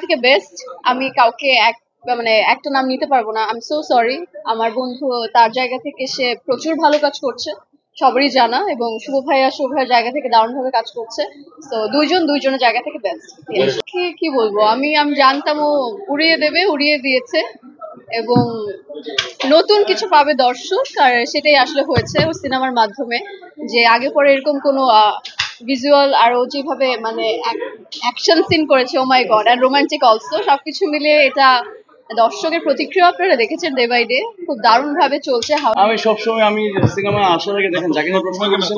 থেকে বেস্ট। আমি কাউকে মানে একটা নাম নিতে পারবো না, আই এম সো সরি। আমার বন্ধু তার জায়গা থেকে সে প্রচুর ভালো কাজ করছে, সবারই জানা, এবং শুভ ভাইয়ের জায়গা থেকে দারুণ ভাবে কাজ করছে। তো দুইজনের জায়গা থেকে বেস্ট। কি বলবো, আমি জানতাম ও উড়িয়ে দেবে, উড়িয়ে দিয়েছে, এবং নতুন কিছু পাবে দর্শক, আর সেটাই আসলে হয়েছে ও সিনেমার মাধ্যমে। যে আগে পরে এরকম কোনো ভিজুয়াল, আর ও যেভাবে মানে অ্যাকশন সিন করেছে, ও মাই গড, আর রোমান্টিক অলসো, সবকিছু মিলিয়ে এটা দর্শকের প্রতিক্রিয়া আপনারা দেখেছেন ডে বাই ডে, খুব দারুণ ভাবে চলছে। আমি সবসময় আমি সিনেমা আসার আগে দেখেন যাকে নিয়ে প্রশ্ন করছেন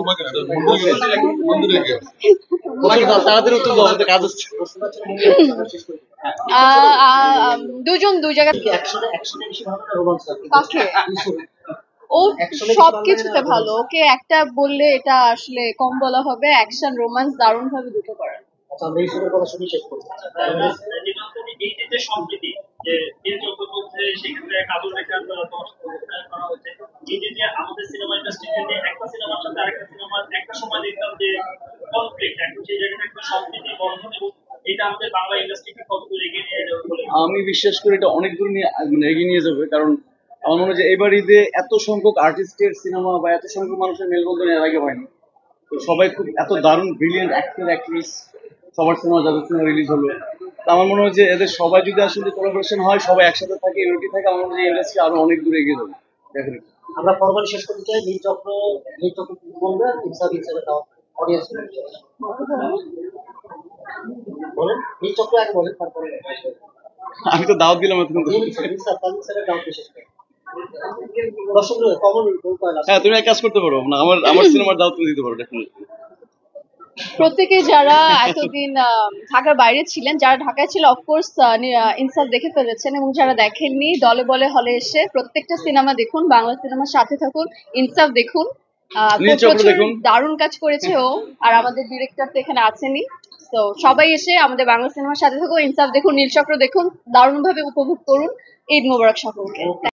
তাড়াতাড়ি উত্তর দাও, আমাদের কাজ হচ্ছে। দুই জায়গা কাকে ও সবকিছুতে ভালো, ওকে একটা বললে এটা আসলে কম বলা হবে। অ্যাকশন রোমান্স দারুণ ভাবে দুটো করে। আমাদের সিনেমা ইন্ডাস্ট্রিতে একটা সিনেমার সাথে আরেকটা সিনেমার একটা সময় দেখতাম যে কনফ্লিক্ট, এখন সেই জায়গাটা একটা সম্প্রীতি বন্ধন, এবং এটা আমাদের বাংলা ইন্ডাস্ট্রিকে কতদূর এগিয়ে নিয়ে যাবে বলে আমি বিশ্বাস করি এটা অনেক দূর নিয়ে মানে এগিয়ে নিয়ে যাবে। কারণ আমার মনে হয় যে এবার ঈদে এত সংখ্যক আর্টিস্টের সিনেমা বা এত সংখ্যক মানুষের মেলবন্ধন এর আগে হয়নি। তো সবাই খুব এত দারুণ ব্রিলিয়েন্ট অ্যাক্টর অ্যাক্ট্রেস, সবার সিনেমা যাদের সিনেমা রিলিজ হলো। তো আমার মনে হয় যে এদের সবাই যদি আসলে কোলাবোরেশন হয়, সবাই একসাথে থাকে, ইউনিটি থাকে, আমার মনে হয় ইন্ডাস্ট্রি আরো অনেক দূর এগিয়ে যাবে। আমরা ফরমালি শেষ করতে চাই, নীলচক্র বলবে, ইনসাফ হিসেবে দাও অডিয়েন্স বলেন, নীলচক্র আগে বলেন, তারপরে আমি তো দাওয়াত দিলাম এতক্ষণ। হ্যাঁ, তুমি এক কাজ করতে পারো না, আমার সিনেমার দাওয়াত তুমি দিতে পারো ডেফিনেটলি। প্রত্যেকে যারা এতদিন ঢাকার বাইরে ছিলেন, যারা ঢাকায় ছিল অফকোর্স ইনসাফ দেখে ফেলেছেন, এবং যারা দেখেননি দলে বলে হলে এসে প্রত্যেকটা সিনেমা দেখুন, বাংলা সিনেমার সাথে থাকুন, ইনসাফ দেখুন। দারুণ কাজ করেছে ও, আর আমাদের ডিরেক্টর তো এখানে আছেনই। তো সবাই এসে আমাদের বাংলা সিনেমার সাথে থাকুন, ইনসাফ দেখুন, নীলচক্র দেখুন, দারুণ ভাবে উপভোগ করুন। ঈদ মোবারক সকলকে।